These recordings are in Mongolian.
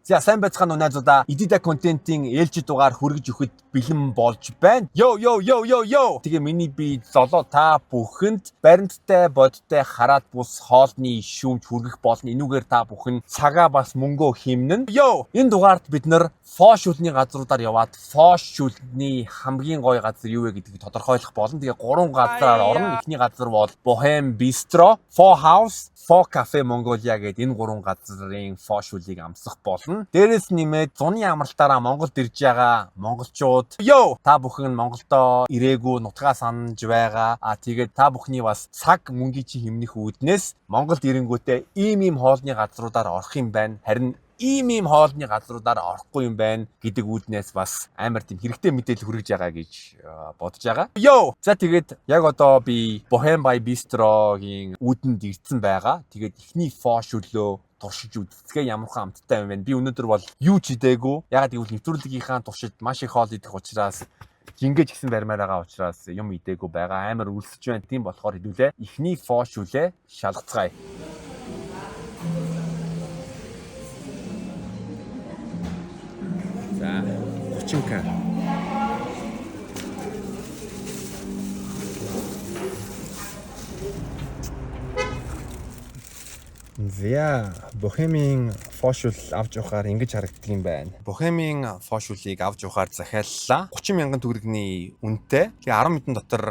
За сайн байцгаана уу найзуудаа. Идida контентын ээлжид дугаар хүргэж өгөхөд бэлэн болж байна. Йо. Тэгээ миний би золоо та бүхэнд баримттай бодтой хараад бус хоолны шүүмж хүргэх болно. Энүүгээр та бүхэн цагаа бас мөнгөө хэмнэн. Йо. Энэ дугаард бид нэр фош шүлний газруудаар яваад фош шүлний хамгийн гоё газар юу вэ гэдгийг тодорхойлох болно. Тэгээ 3 газараар орно. Эхний газар бол Bohem Bistro, Four House, Four Cafe Mongolia гэдэг энэ 3 газрын фош шүлийг амсах болно. Дээрээс нэмээд зуны амралтаараа Монголд ирж байгаа монголчууд ёо та бүхэн Монголдоо ирээгүй нутгаа санаж байгаа. Тэгээд та бүхний бас цаг мөнгөний чи хэмнэх үүднээс Монголд ирэнгүүтээ ийм хоолны газруудаар орох юм байна. Харин ийм хоолны газруудаар орохгүй юм байна гэдэг үүднээс бас амар тийм хэрэгтэй мэдээлэл хүргэж байгаа гэж бодож байгаа. Йоо. За тэгээд яг одоо би Bohem by Bistro-гийн үүдэнд ирсэн байгаа. Тэгээд эхний фош шүлөө туршиж үзцгээ ямар хэн амттай юм бэ? Би өнөөдөр бол юу ч идээгүй. Ягаад гэвэл нэвтрүүлгийнхаа туршид маш их хоол идэх учраас жингэж гисэн барьмаар байгаа учраас юм идээгүй байгаа. Амар үлсэж байна. Тийм болохоор хэдүүлээ эхний фош шүлээ шалгацгаая. За 30к. За Bohem-ийн фош шүл авч явахаар ингэж харагддаг юм байна. Bohem-ийн фош шүлийг авч явахаар захиаллаа. 30 мянган төгрөгийн үнэтэй. Тэгээ 10 минутын дотор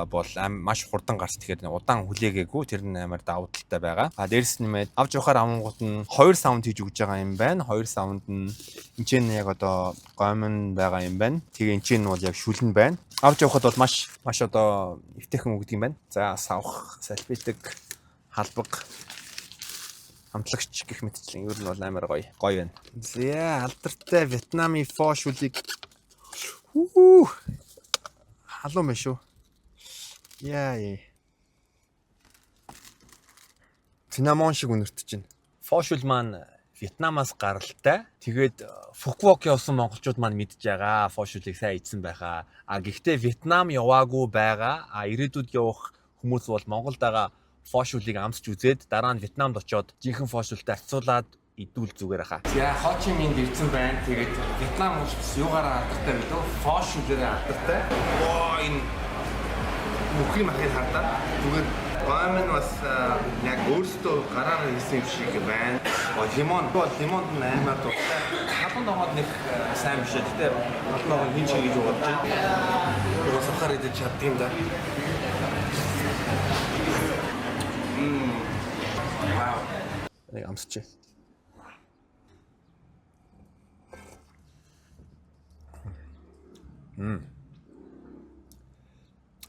бол маш хурдан гарч тэгэхээр удаан хүлээгээгүй. Тэр нь амар давуу талтай байгаа. Дээрс нэмээд авч явахаар амгууд нь 2 саунд хийж өгж байгаа юм байна. 2 саунд нь энэ ч яг одоо гомн байгаа юм байна. Тэгээ энэ ч бол яг шүлэн байна. Авч явахад бол маш одоо эвтэйхэн өгдөг юм байна. За савх, салфетик, халбаг хамтлагч гэх мэтчлэн ер нь бол амар гоё байна. За алдартай Вьетнамын фош шүлийг халуун байна шүү. Яа. Цинамон шиг үнэртэж байна. Фош шүл маань Вьетнамаас гаралтай. Тэгээд Фукуок явсан монголчууд маань мэдж байгаа фош шүлийг сайн идсэн байхаа. Гэхдээ Вьетнам яваагүй байгаа. Ирээдүйд явах хүмүүс бол Монголд байгаа фош шүлийг амсч үзээд дараа нь Вьетнамд очоод жинхэнэ фош шүлтэй харьцуулаад идүүл зүгээр хаа. За Хо Чи Минд ирсэн байна. Тэгээд Вьетнам улс юугаараа алдартай вэ? Фош шүлээрээ алдартай. Энэ мөхрийн махыг хардаа. Зүгээр гомн бас яг өөртөө гараараа хийсэн юм шиг байна. Лимонд амар дуртай. Халуун ногоод нэг сайн биш ээ. Гэтэ халуун ногоо хин ч хийж бодож байна. Бас ахаар идэж чаддаг юм да. Вау. Нэг амсч.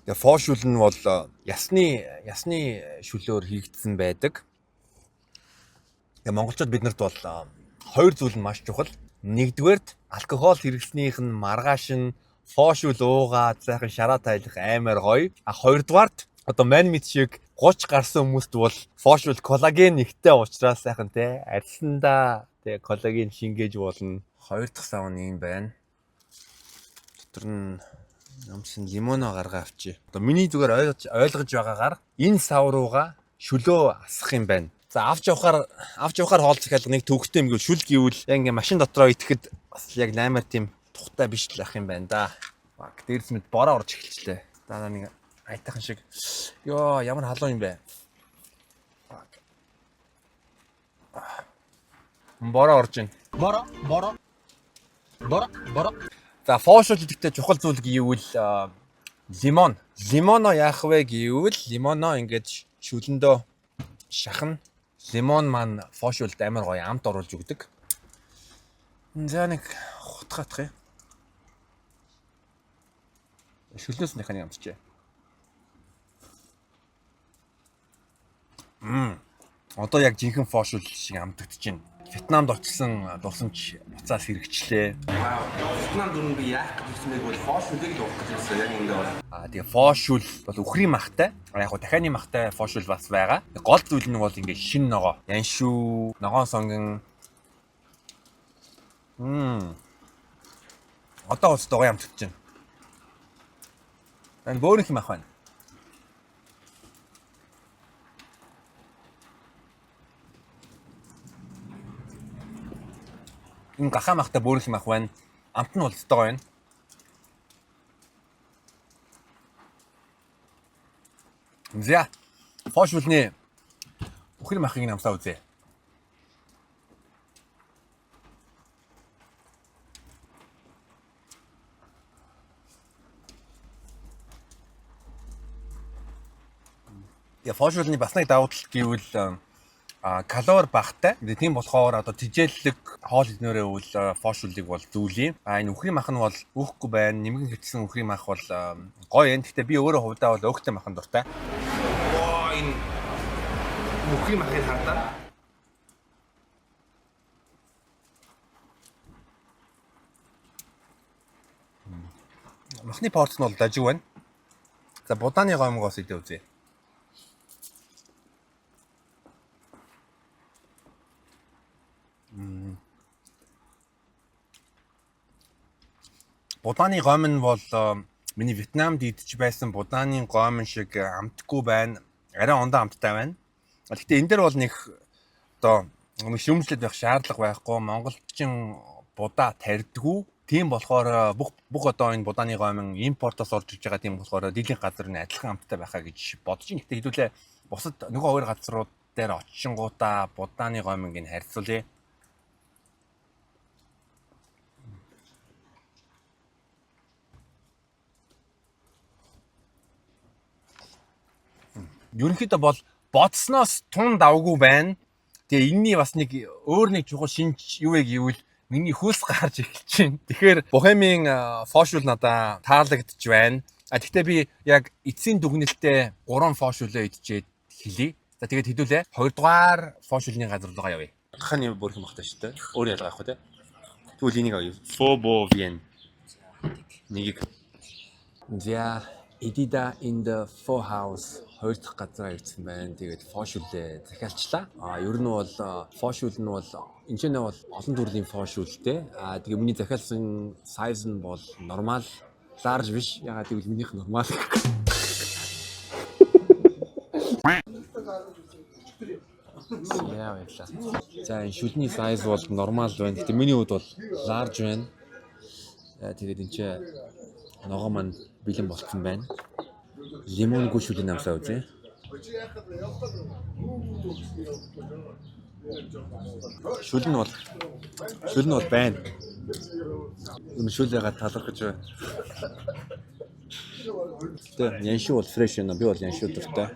Тэгээ фош шүл нь бол ясны шүлөөр хийгдсэн байдаг. Тэгээ монголчууд биднэрт бол 2 зүйл нь маш чухал. Нэгдүгээрт алкогол хэрэглэснийх нь маргааш нь фош шүл уугаад сайхан шараа тайлах амар гоё. Хоёрдугаарт одоо мань мэд шиг 30 гарсан хүмүүст бол фош шүл коллаген ихтэй учраас сайхан те арьсандаа те коллаген шингээж болно. 2 дахь сав нь юм байна. Дотор нь ямсан лимоно гаргаа авчи. Одоо миний зүгээр ойлгож байгаагаар энэ сав руугаа шүлөө асах юм байна. За авч явахаар хоол захиалга нэг төвхтэй юм гэвэл шүл гэвэл яг ингээ машин дотроо итгэхэд бас яг амар тийм тухтай биш л ах юм байна да. Дээрс мэд бороо орж эхэлчлээ. Дараа нэг айтайхан шиг. Йоо ямар халуун юм бэ? Бороо орж ийн. Бороо. За фош шүл гэдэгтээ чухал зүйл гэвэл лимон. Лимоно яах вэ гэвэл лимоно ингэж шүлэндөө шахна. Лимон маань фош шүлд амар гоё амт оруулж өгдөг. За нэг хутгаах юм. Шүлнээс нэг хань амтчээ. Одоо яг жинхэнэ фош шүл шиг амтагдаж байна. Вьетнамд очсон дусамж буцаас хэрэгчлээ. Вьетнамд дүн би яах гэж ирсэн бэ? Фош шүлийг л уух гэж ирсэн. Яг ингэ бол. Тэгээ фош шүл бол үхрийн махтай. Яг дахианы махтай фош шүл бас байгаа. Гол зүйл нь бол ингэ шин ногоо. Яншүү, ногоон сонгон. Одоо бас догоо амтгаж байна. Энэ бөөрөх юм ах байна. Энэ гахаа махтай бөөрөх мах байна. Амт нь бол өстой байна. За. Фошулны бүхний махыг намсаа үзье. Я фошулны бас нэг давуу тал гэвэл калори багтай. Тийм болохоор одоо тижээллэг хоол иднээрээ үл фошулыг бол зүйлээ. Энэ үхрийн мах нь бол үүхгүй байна. Нэмгэн хэвчсэн үхрийн мах бол гоё юм. Гэхдээ би өөрөө хувьдаа бол өөхтэй махан дуртай. Энэ үхрийн махыг хардаа. Махны порц нь бол дажиг байна. За будааны гомгоос идэ үзье. Будааны гомн нь бол миний Вьетнамд идэж байсан будааны гомн шиг амтгүй байна. Арай ондоо амттай байна. Гэхдээ энэ дээр бол нэг одоо шүүмжлээд байх шаардлага байхгүй. Монголчин будаа тарьдгүй. Тийм болохоор бүх одоо энэ будааны гомн импортоос орж иж байгаа. Тийм болохоор дийлэнх газар нь адилхан амттай байхаа гэж бодож байна. Гэхдээ хэдүүлээ бусад нөгөө хоёр газрууд дээр очингуудаа будааны гомныг нь харьцуулъя. Ерөнхийдөө бол бодсноос тун давгүй байна. Тэгээ энэний бас нэг өөр нэг чухал шинж юу вэ гэвэл миний хөлс гарч эхэлж байна. Тэгэхээр Бохемийн фошул надаа таалагдж байна. Гэхдээ би яг эцсийн дүгнэлтээ 3 фошулоо идчихэд хэлье. За тэгээд хэдүүлээ 2 дугаар фошулны газар руугаа явъя. Гахааны бүрх махтай шүү дээ. Өөр ялгаа авах үү те. Тэгвэл энийг авъя. Фобовен. Нэг. За Edida in the Four House 2 дахь газараа ирсэн байна. Тэгээд фошулээ захиалчлаа. Ер нь бол фошул нь бол энэ ч нэг бол олон төрлийн фошултэй. Тэгээ миний захиалсан size нь бол normal, large биш. Ягаад гэвэл минийх normal. Яа байлаа. За энэ шүлний size бол normal байна. Гэтэ миний хувьд бол large байна. Тэгээд энэ ч ногоо маань бэлэн болцсон байна. Лимонгүй шүлийн намсаа үзье. Шүл нь бол байна. Энэ шүлээгээ талархаж байна. Тэ яншуу бол фрэш байна. Би бол яншуу дуртай.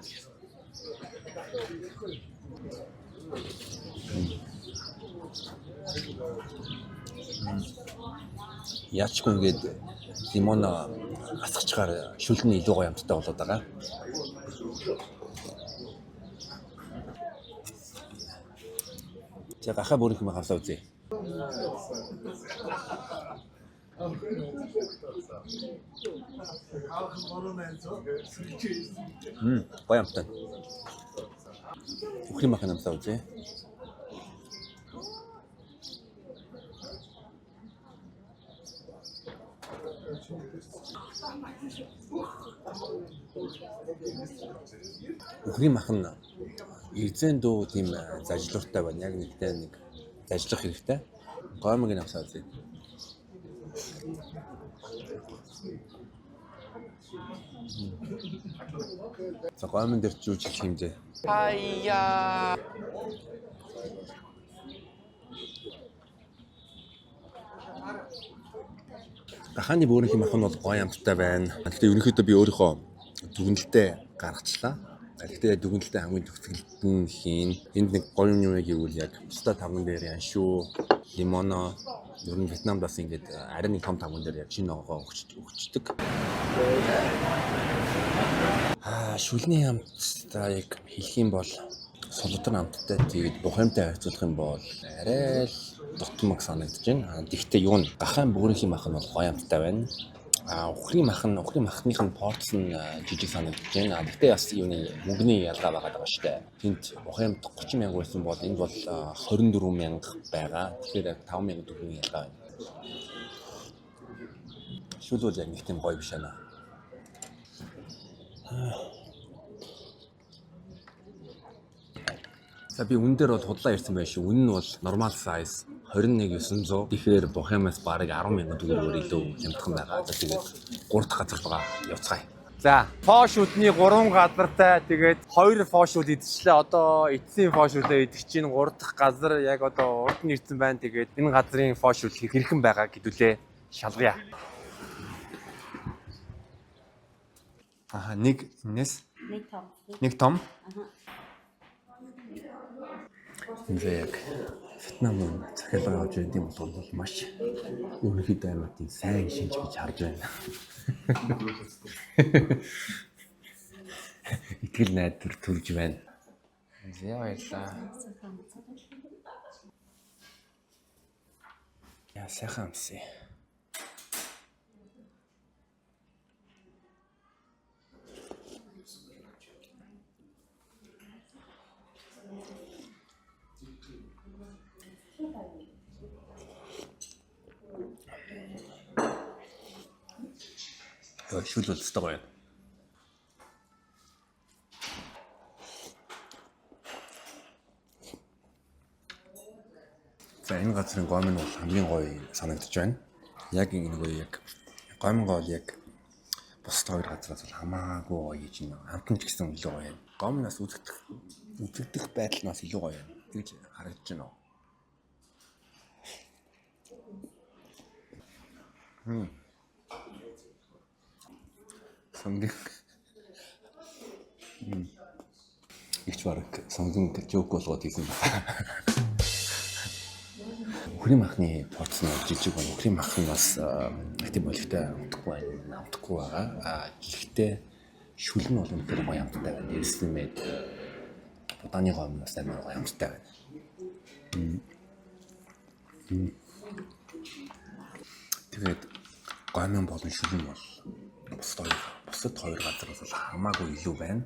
Яачгүй ингээд лимон асгачгаар шүлний илүү гоё амттай болоод байгаа. За гахаа бүрийнх юм хавсаа үзье. Гоё амттай. Үхрийн махан амтаа үзье. Үхрийн махан эзэн дөө тийм зажлууртай байна. Яг нэгтэй нэг зажлах хэрэгтэй. Гомыг нь авсаа үзье. За гомын дээр ч юу ч хэлэх юм дээ. Хаяа. Гахааны бүрийнх юм ахын бол гоё амттай байна. Гэхдээ ерөнхийдөө би өөрийнхөө дүгнэлтээ гаргачлаа. Гэхдээ дүгнэлтээ хамгийн төгсгөлт нь хийн. Энд нэг гоё юм яг гэвэл яг бусдаа тавган дээр яншуу, лимоно, ер нь Вьетнамд бас ингээд арай нэг том тавган дээр яг шинэ ногоо өгчдөг. Шүлний амттай яг хэлэх юм бол солонгор амттай тэгээд бухимтай харьцуулах юм бол арай л дутмаг санагдаж байна. Гэхдээ юу н гахаан бүрийнх юм ах нь бол гоё амттай байна. Үхрийн махных нь порц нь жижиг санагдаж байна. Гэхдээ бас юуны мөнгөний ялгаа байгаа шүү дээ. Тэнд бухимд 30,000 байсан бол энд бол 24,000 байгаа. Тэгэхээр 5,000 төгрөгийн ялгаа байна. Шүл бол яг нэг тийм гоё биш байна. За би үнэн дээр бол худлаа ирсэн байх шүү. Үнэн нь бол normal size. 21900. Тэгэхээр Бохемаас бараг 10,000 төгрөгөөр илүү хямдхан байгаа. Тэгээд 3 дахь газар руугаа явцгаая. За, фошүүдний 3 газартай тэгээд 2 фошүүд идчихлээ. Одоо эцсийн фошүүдээ идэх чинь 3 дахь газар яг одоо урд нь ирсэн байна. Тэгээд энэ газрын фошүүд хэрхэн байгаа гэдүүлээ шалгая. Нэг энэс нэг том. Яг Вьетнам захиалга явж байгаа юм бол маш ерөнхийдөө аймагтын сайн шинж гэж харж байна. Итгэл найдвар төрж байна. Зэ баярлаа. Яа сайхан амсэ. Шүл болстой гоё. За энэ газрын гомн бол хамгийн гоё санагдаж байна. Яг нөгөө яг гомн гол яг бус хоёр газраас бол хамаагүй гоё гэж юм. Амтан ч гэсэн илүү гоё. Гомноос үзэгдэх байдал нас илүү гоё. Тэгж харагдаж байна. Сонгон. Ихч бараг сонгон жоок болгоод хийсэн байна. Өхрийн махны порцны жижиг байна. Өхрийн мах нь бас тийм болигтой амтахгүй байгаа. Гэхдээ шүл нь бол үнэхээр гоё амттай байна. Дээрс нь мэд будааны гомноос амар гоё амттай байна. Тэгээд гомн болон шүл нь бол бусад хоёр газраас бол хамаагүй илүү байна.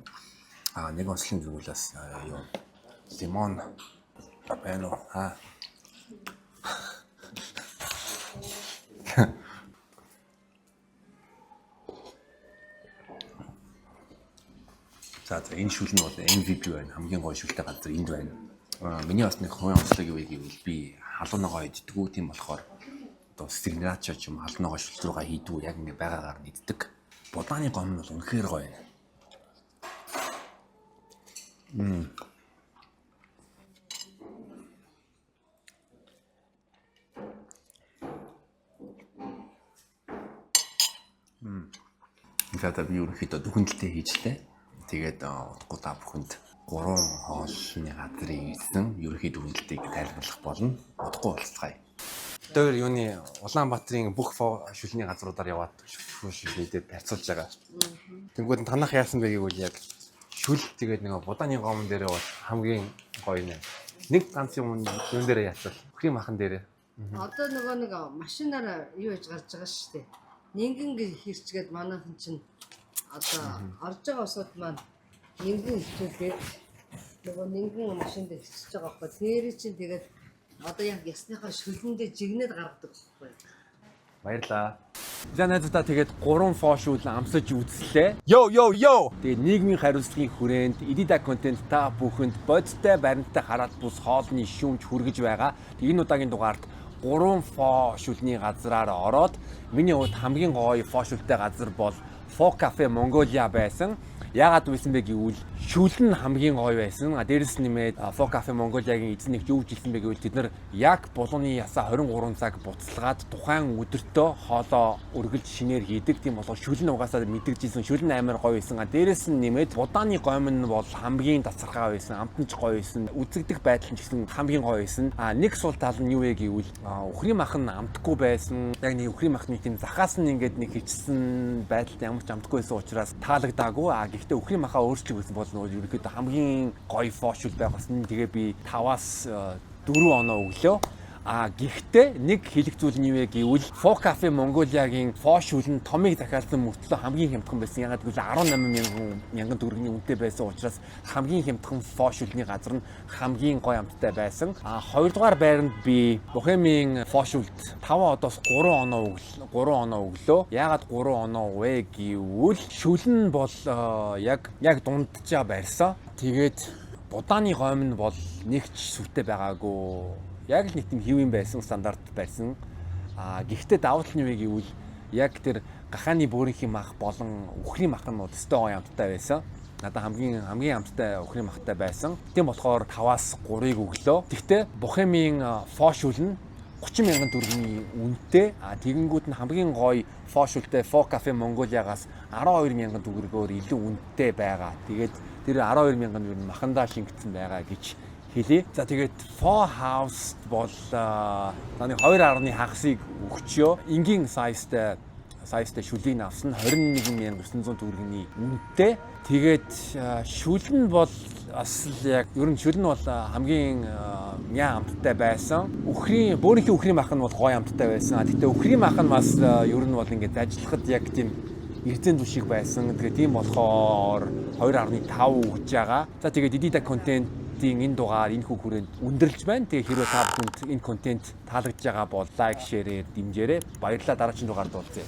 Нэг онцлог зүйлээс юу лимон байна уу? За энэ шүл нь бол MVP байна. Хамгийн гоё шүлтэй газар энд байна. Миний бас нэг хувийн онцлог юу гэвэл би халуунагоо иддэггүй, тийм болохоор одоо сигнатур ч юм халуунагоо шүл рүүгээ хийдгүү яг ингэ байгаагаар нь иддэг. Будааны гомн бол үнэхээр гоё байна. За би ерөнхийдөө дүгнэлтээ хийжлээ. Тэгээд удахгүй та бүхэнд 3 хоолны газрын эзэн ерөнхий дүгнэлтийг тайлбарлах болно. Удахгүй уулзцгаая. Тэр юуны Улаанбаатарын бүх шүлний газруудаар яваад шүлнийдэд барьцуулж байгаа. Тэнгүүд танах яасан бэ гэвэл яг шүл тэгээд нэг будааны гомн дээрээ бол хамгийн гоё нэ. Нэг ганц юм дээрээ яцвал өхрийн махан дээрээ. Одоо нэг машинаар юу яж гарч байгаа шүү дээ. Нингэн хэрчгээд манайхан чинь одоо орж байгаа усууд маань нингэн хичээгээд нөгөө нингэн машин дээр хичээж байгаа байхгүй. Тэр чинь тэгээд одоо яг ясныхаа шүлэндээ жигнээд гаргадаг байхгүй. Баярлаа. За найзуудаа тэгээд 3 фошүүл амсаж үзлээ. Тэгээд нийгмийн хариуцлагын хүрээнд Edida контент та бүхэнд бодиттой баримттай хараат бус хоолны шүүмж хүргэж байгаа. Энэ удаагийн дугаарт 3 фошүүлний газраар ороод миний хувьд хамгийн гоё фошүүлтэй газар бол Fo Cafe Mongolia байсан. Яагаад байсан бэ гэвэл шүл нь хамгийн гоё байсан. Дээрээс нэмээд Fo Cafe Mongolia-гийн эзэн нэг юу жилсэн бэ гэвэл тэд нар яг булууны ясаа 23 цаг буцалгаад тухайн өдөртөө хоолоо өргөлж шинээр хийдэг. Тийм болохоор шүл нь угаасаа мэдэгжсэн, шүл нь амар гоё байсан. Дээрээс нь нэмээд будааны гомн бол хамгийн тасархай байсан, амтанч гоё байсан. Үзэгдэх байдал нь ч гэсэн хамгийн гоё байсан. Нэг сул тал нь юу вэ гэвэл өхрийн мах нь амтгүй байсан. Яг нэг өхрийн махны тийм захаас нь ингээд нэг хичсэн байдалд ямар ч амтгүй байсан учраас таалагдаагүй. Гэхдээ өхрийн махаа өөрчлөг байсан бол нөгөө ерөөхдөө хамгийн гоё фошүүл байх болсон. Тэгээ би 5-аас 4 оноо өглөө. Гэхдээ нэг хэлэх зүйл нь юу вэ гэвэл Fo Cafe Mongolia-гийн фошүүл нь томыг захиалсан мөртлөө хамгийн хямдхан байсан. Ягаад гэвэл 18,000 төгрөгийн үнэтэй байсан учраас хамгийн хямдхан фошүүлний газар нь хамгийн гоё амттай байсан. Хоёрдугаар байранд би Бохемийн фошүүлд 5 одоос 3 оноо өглөө. Ягаад 3 оноо вэ гэвэл шүл нь бол яг дунджаа барьсан. Тэгээд будааны гомн бол нэг ч сүртэй байгаагүй. яг л нэг тийм хэвэн байсан стандарт байсан. Гэхдээ давуу тал нь юу гэвэл яг тэр гахааны бөөрийнхий мах болон үхрийн мах нь өстой гоё амттай байсан. Надад хамгийн амттай үхрийн махтай байсан. Тийм болохоор 5-аас 3-ыг өглөө. Гэхдээ Бохемийн фошул нь 30,000 төгрөгийн үнэтэй. Тэгэнгүүт нь хамгийн гоё фошултай Фо кафе Монголиагаас 12,000 төгрөгөөр илүү үнэтэй байгаа. Тэгээд тэр 12,000 төгрөг махандаа шингэсэн байгаа гэж хэлье. За тэгээд Фо хаус бол таны 2.1 хагасыг өгчөө. Энгийн сайзтай шүлийг авсан 21,900 төгрөгийн үнэтэй. Тэгээд шүл нь бол бас яг ер нь шүл нь бол хамгийн мяа амттай байсан. Бөөрийнхий үхрийн мах нь бол гоё амттай байсан. Гэхдээ үхрийн мах нь бас ер нь бол ингээд ажиллахад яг тийм эрдэнэ түшиг байсан. Тэгээд тийм болохоор 2.5 өгж байгаа. За тэгээд Идида контентын энэ дугаар энэ хүрээнд өндөрлж байна. Тэгээд хэрвээ та бүхэнд энэ контент таалагдж байгаа бол лайк, шеэрээр дэмжээрэй. Баярлалаа, дараагийн дугаард уулзъя.